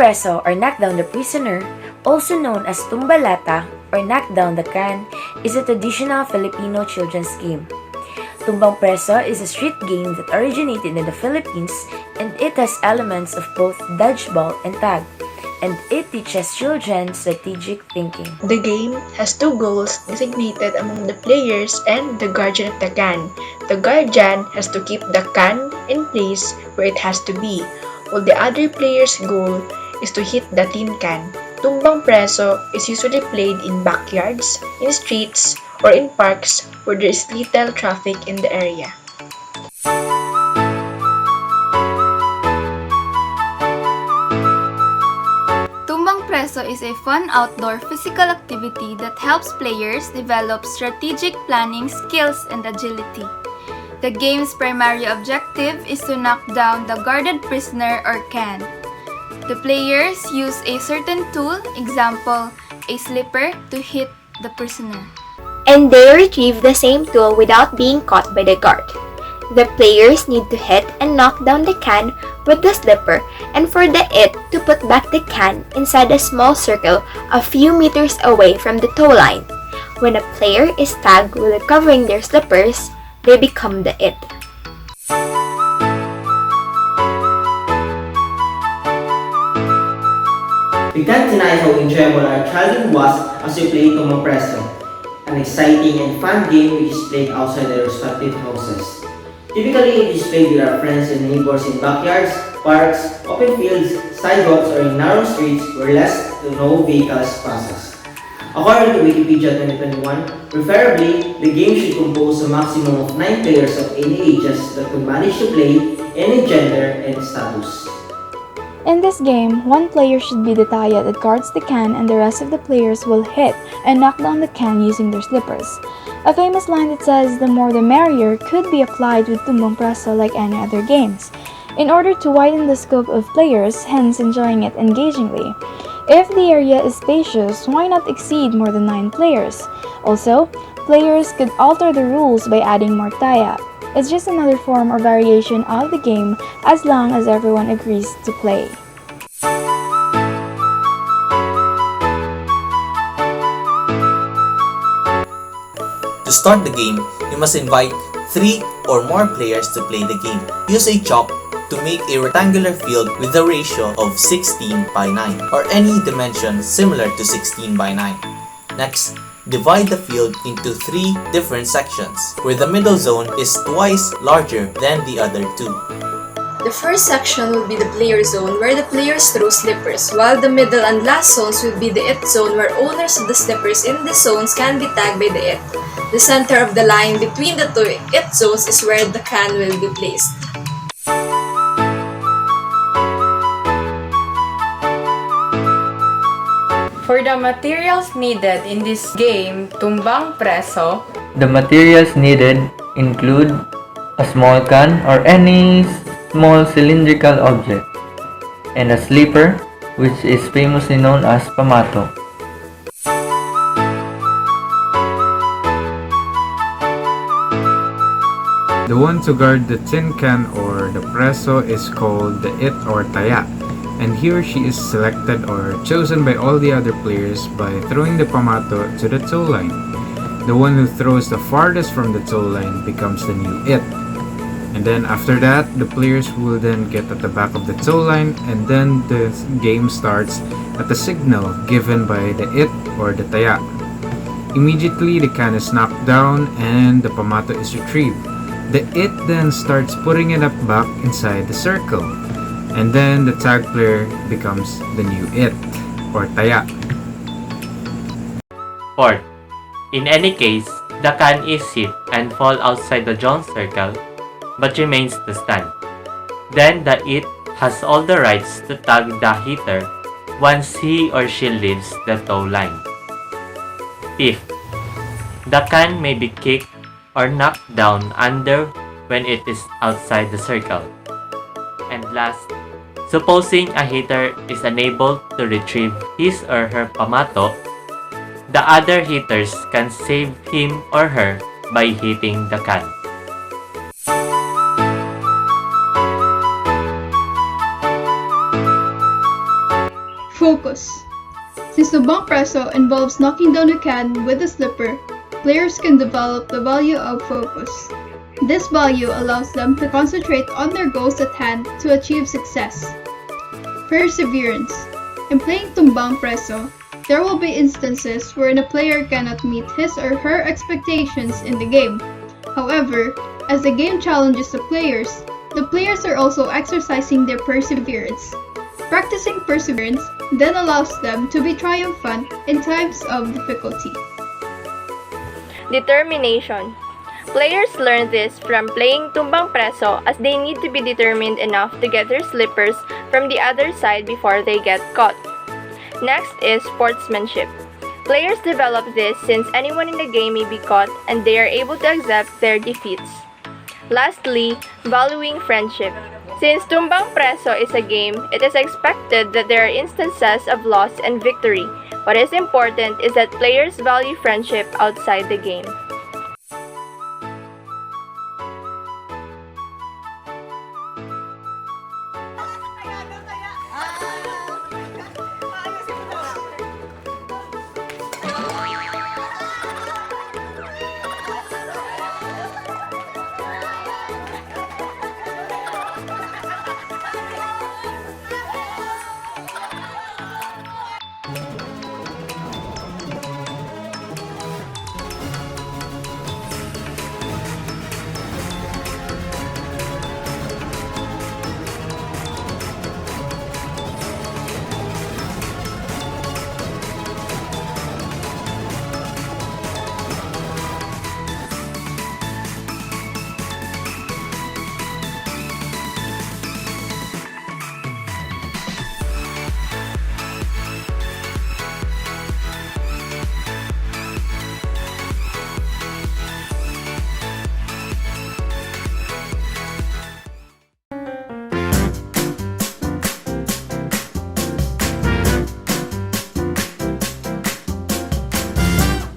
Preso or knock down the prisoner, also known as tumbalata or knock down the can, is a traditional Filipino children's game. Tumbang Preso is a street game that originated in the Philippines, and it has elements of both dodgeball and tag, and it teaches children strategic thinking. The game has two goals designated among the players and the guardian of the can. The guardian has to keep the can in place where it has to be, while the other player's goal is to hit the tin can. Tumbang Preso is usually played in backyards, in streets, or in parks where there is little traffic in the area. Tumbang Preso is a fun outdoor physical activity that helps players develop strategic planning skills and agility. The game's primary objective is to knock down the guarded prisoner or can. The players use a certain tool, example, a slipper, to hit the prisoner. And they retrieve the same tool without being caught by the guard. The players need to hit and knock down the can with the slipper, and for the it to put back the can inside a small circle a few meters away from the tow line. When a player is tagged with recovering their slippers, they become the it. We can't deny how enjoyable our childhood was as we played Tumbang Preso, an exciting and fun game which is played outside their respective houses. Typically, it is played with our friends and neighbors in backyards, parks, open fields, sidewalks, or in narrow streets where less to no vehicles passes. According to Wikipedia 2021, preferably, the game should compose a maximum of 9 players of any ages that could manage to play, any gender and status. In this game, one player should be the taya that guards the can, and the rest of the players will hit and knock down the can using their slippers. A famous line that says, "The more the merrier," could be applied with Tumbang Preso like any other games, in order to widen the scope of players, hence enjoying it engagingly. If the area is spacious, why not exceed more than 9 players? Also, players could alter the rules by adding more taya. It's just another form or variation of the game as long as everyone agrees to play. To start the game, you must invite 3 or more players to play the game. Use a chalk to make a rectangular field with a ratio of 16 by 9 or any dimension similar to 16 by 9. Next, divide the field into 3 different sections, where the middle zone is twice larger than the other 2. The first section will be the player zone, where the players throw slippers, while the middle and last zones will be the it zone, where owners of the slippers in the zones can be tagged by the it. The center of the line between the two it zones is where the can will be placed. For the materials needed in this game, Tumbang Preso, the materials needed include a small can or any small cylindrical object, and a slipper, which is famously known as pamato. The one to guard the tin can or the preso is called the it or taya, and he or she is selected or chosen by all the other players by throwing the pamato to the tow line. The one who throws the farthest from the tow line becomes the new it. And then after that, the players will then get at the back of the tow line, and then the game starts at the signal given by the it or the taya. Immediately, the can is knocked down and the pamato is retrieved. The it then starts putting it up back inside the circle, and then the tag player becomes the new it or taya. Fourth, in any case, the can is hit and fall outside the drawn circle but remains to stand. Then the it has all the rights to tag the hitter once he or she leaves the tow line. Fifth, the can may be kicked or knocked down under when it is outside the circle. And last, supposing a hitter is unable to retrieve his or her pamato, the other hitters can save him or her by hitting the can. Focus. Since Tumbang Preso involves knocking down a can with a slipper, players can develop the value of focus. This value allows them to concentrate on their goals at hand to achieve success. Perseverance. In playing Tumbang Preso, there will be instances wherein a player cannot meet his or her expectations in the game. However, as the game challenges the players are also exercising their perseverance. Practicing perseverance then allows them to be triumphant in times of difficulty. Determination. Players learn this from playing Tumbang Preso as they need to be determined enough to get their slippers from the other side before they get caught. Next is sportsmanship. Players develop this since anyone in the game may be caught and they are able to accept their defeats. Lastly, valuing friendship. Since Tumbang Preso is a game, it is expected that there are instances of loss and victory. What is important is that players value friendship outside the game.